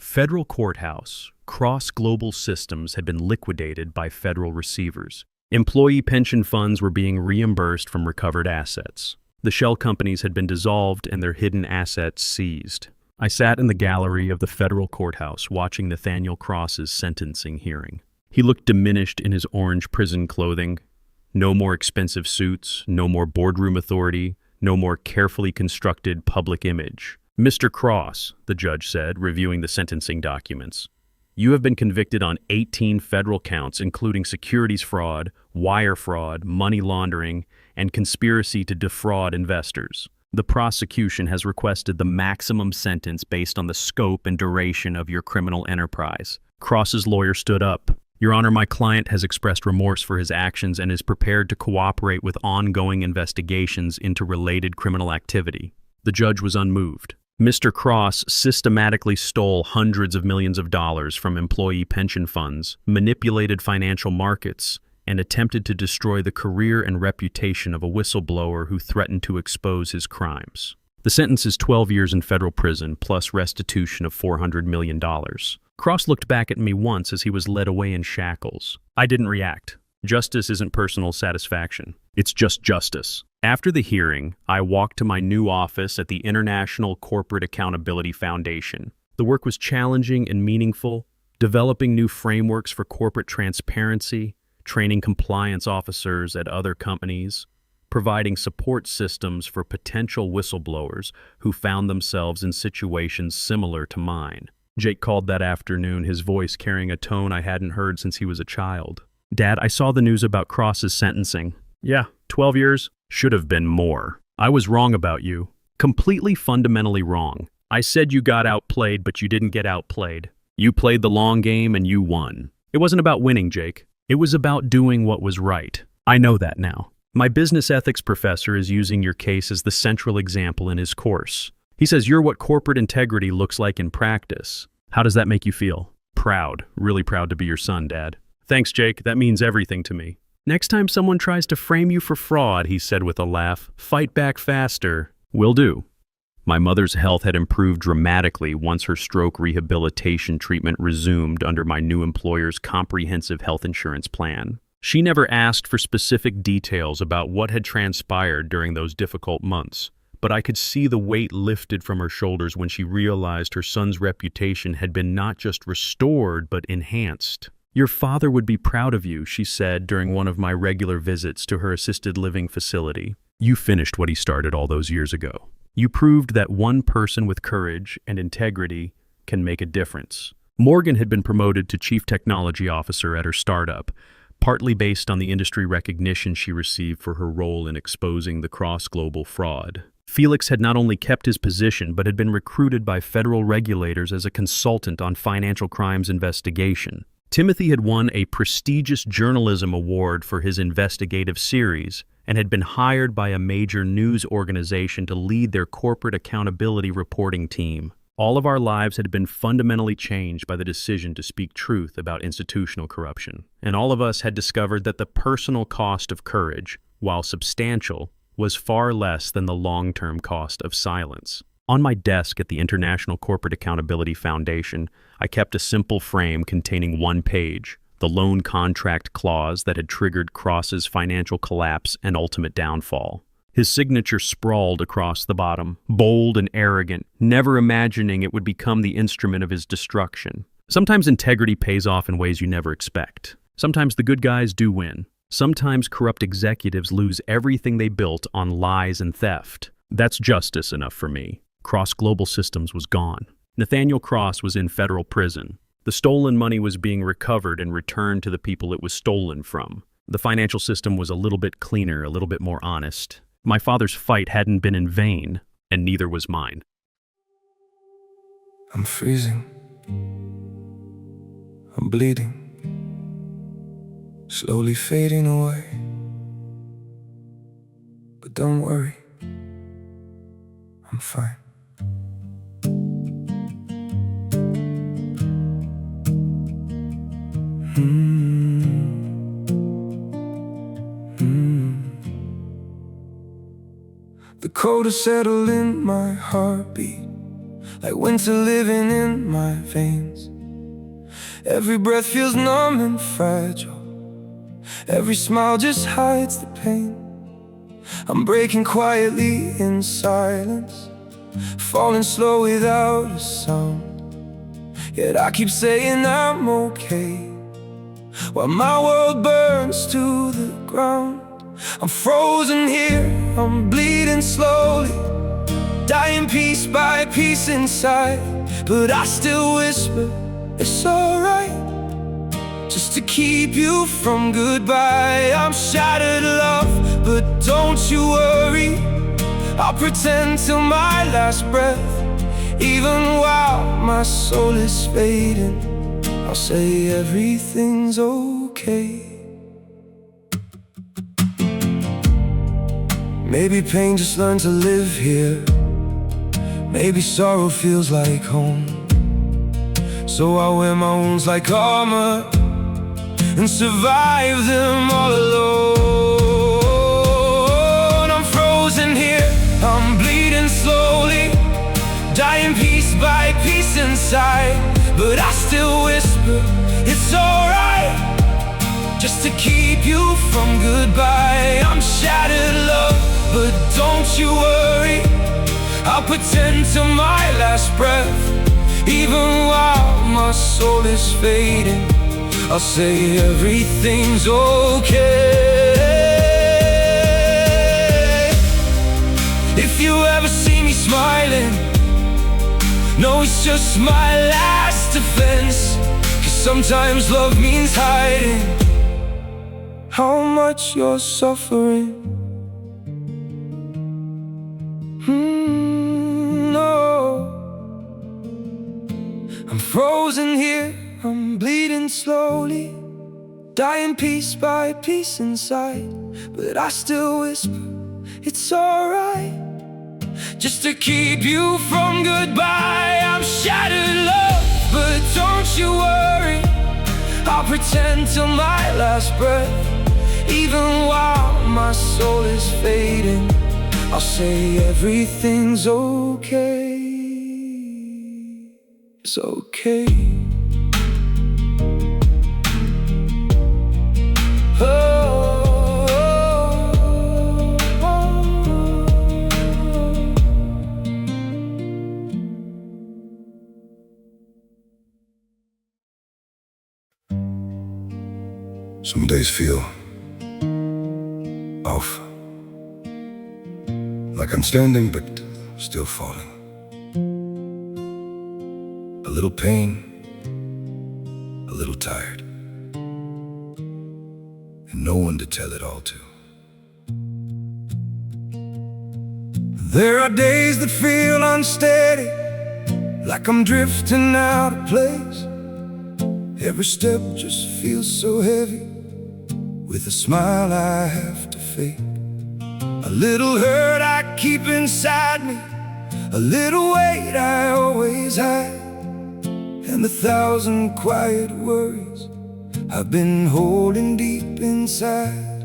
Federal courthouse. Cross Global Systems had been liquidated by federal receivers. Employee pension funds were being reimbursed from recovered assets. The shell companies had been dissolved and their hidden assets seized. I sat in the gallery of the federal courthouse watching Nathaniel Cross's sentencing hearing. He looked diminished in his orange prison clothing. No more expensive suits, no more boardroom authority, no more carefully constructed public image. Mr. Cross, the judge said, reviewing the sentencing documents, you have been convicted on 18 federal counts, including securities fraud, wire fraud, money laundering, and conspiracy to defraud investors. The prosecution has requested the maximum sentence based on the scope and duration of your criminal enterprise. Cross's lawyer stood up. Your Honor, my client has expressed remorse for his actions and is prepared to cooperate with ongoing investigations into related criminal activity. The judge was unmoved. Mr. Cross systematically stole hundreds of millions of dollars from employee pension funds, manipulated financial markets, and attempted to destroy the career and reputation of a whistleblower who threatened to expose his crimes. The sentence is 12 years in federal prison plus restitution of $400 million. Cross looked back at me once as he was led away in shackles. I didn't react. Justice isn't personal satisfaction. It's just justice. After the hearing, I walked to my new office at the International Corporate Accountability Foundation. The work was challenging and meaningful, developing new frameworks for corporate transparency, training compliance officers at other companies, providing support systems for potential whistleblowers who found themselves in situations similar to mine. Jake called that afternoon, his voice carrying a tone I hadn't heard since he was a child. Dad, I saw the news about Cross's sentencing. Yeah, 12 years. Should have been more. I was wrong about you. Completely fundamentally wrong. I said you got outplayed, but you didn't get outplayed. You played the long game and you won. It wasn't about winning, Jake. It was about doing what was right. I know that now. My business ethics professor is using your case as the central example in his course. He says you're what corporate integrity looks like in practice. How does that make you feel? Proud. Really proud to be your son, Dad. Thanks, Jake. That means everything to me. Next time someone tries to frame you for fraud, he said with a laugh, fight back faster. Will do. My mother's health had improved dramatically once her stroke rehabilitation treatment resumed under my new employer's comprehensive health insurance plan. She never asked for specific details about what had transpired during those difficult months, but I could see the weight lifted from her shoulders when she realized her son's reputation had been not just restored, but enhanced. Your father would be proud of you, she said during one of my regular visits to her assisted living facility. You finished what he started all those years ago. You proved that one person with courage and integrity can make a difference. Morgan had been promoted to Chief Technology Officer at her startup, partly based on the industry recognition she received for her role in exposing the cross-global fraud. Felix had not only kept his position, but had been recruited by federal regulators as a consultant on financial crimes investigation. Timothy had won a prestigious journalism award for his investigative series and had been hired by a major news organization to lead their corporate accountability reporting team. All of our lives had been fundamentally changed by the decision to speak truth about institutional corruption, and all of us had discovered that the personal cost of courage, while substantial, was far less than the long-term cost of silence. On my desk at the International Corporate Accountability Foundation, I kept a simple frame containing one page, the loan contract clause that had triggered Cross's financial collapse and ultimate downfall. His signature sprawled across the bottom, bold and arrogant, never imagining it would become the instrument of his destruction. Sometimes integrity pays off in ways you never expect. Sometimes the good guys do win. Sometimes corrupt executives lose everything they built on lies and theft. That's justice enough for me. Cross Global Systems was gone. Nathaniel Cross was in federal prison. The stolen money was being recovered and returned to the people it was stolen from. The financial system was a little bit cleaner, a little bit more honest. My father's fight hadn't been in vain, and neither was mine. I'm freezing. I'm bleeding. Slowly fading away. But don't worry. I'm fine. The cold has settled in my heartbeat, like winter living in my veins. Every breath feels numb and fragile. Every smile just hides the pain. I'm breaking quietly in silence, falling slow without a sound. Yet I keep saying I'm okay, while my world burns to the ground. I'm frozen here, I'm bleeding slowly, dying piece by piece inside. But I still whisper, it's alright, just to keep you from goodbye. I'm shattered, love, but don't you worry. I'll pretend till my last breath. Even while my soul is fading, I'll say everything's okay. Maybe pain just learned to live here. Maybe sorrow feels like home. So I wear my wounds like armor and survive them all alone. I'm frozen here, I'm bleeding slowly, dying piece by piece inside. But I still whisper, it's alright, just to keep you from goodbye. I'm shattered, love, but don't you worry. I'll pretend till my last breath. Even while my soul is fading, I'll say everything's okay. If you ever see me smiling, no, it's just my last defense. 'Cause sometimes love means hiding how much you're suffering. No, I'm frozen here, I'm bleeding slowly, dying piece by piece inside. But I still whisper, it's alright, just to keep you from goodbye. I'm shattered, love, but don't you worry. I'll pretend till my last breath. Even while my soul is fading, I'll say everything's okay. It's okay. Some days feel off, like I'm standing but still falling. A little pain, a little tired, and no one to tell it all to. There are days that feel unsteady, like I'm drifting out of place. Every step just feels so heavy, with a smile I have to fake. A little hurt I keep inside me, a little weight I always hide, and 1,000 quiet worries I've been holding deep inside.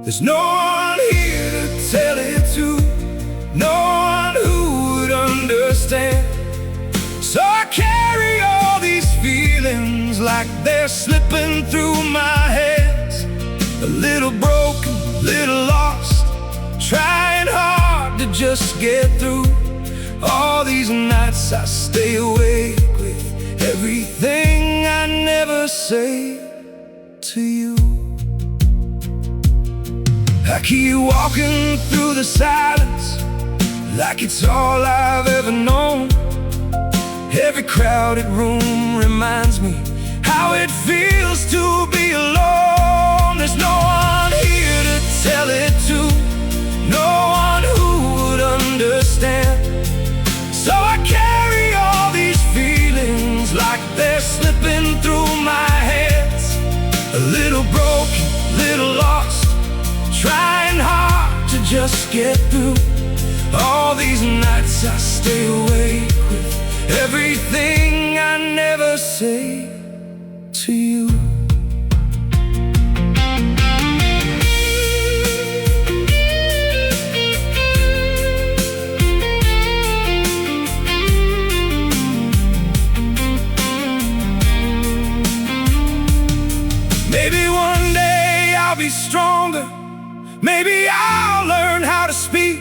There's no one here to tell it to, no one understand. So I carry all these feelings like they're slipping through my hands. A little broken, little lost, trying hard to just get through. All these nights I stay awake with everything I never say to you. I keep walking through the silence like it's all I've ever known. Every crowded room reminds me how it feels to be alone. There's no one here to tell it to, no one who would understand. So I carry all these feelings like they're slipping through my hands. A little broken, little lost, trying hard to just get through. All these nights I stay awake with everything I never say to you. Maybe one day I'll be stronger, maybe I'll learn how to speak,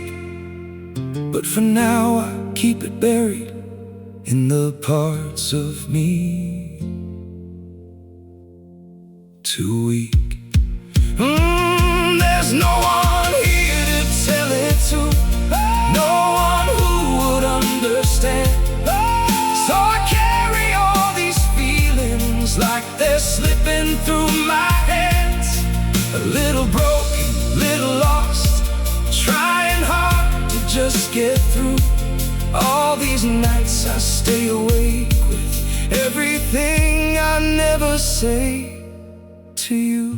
but for now I keep it buried in the parts of me too weak. There's no one here to tell it to, no one who would understand. So I carry all these feelings like they're slipping through my hands. A little broken, little lost, trying hard to just get through. All these nights I stay awake with everything I never say to you.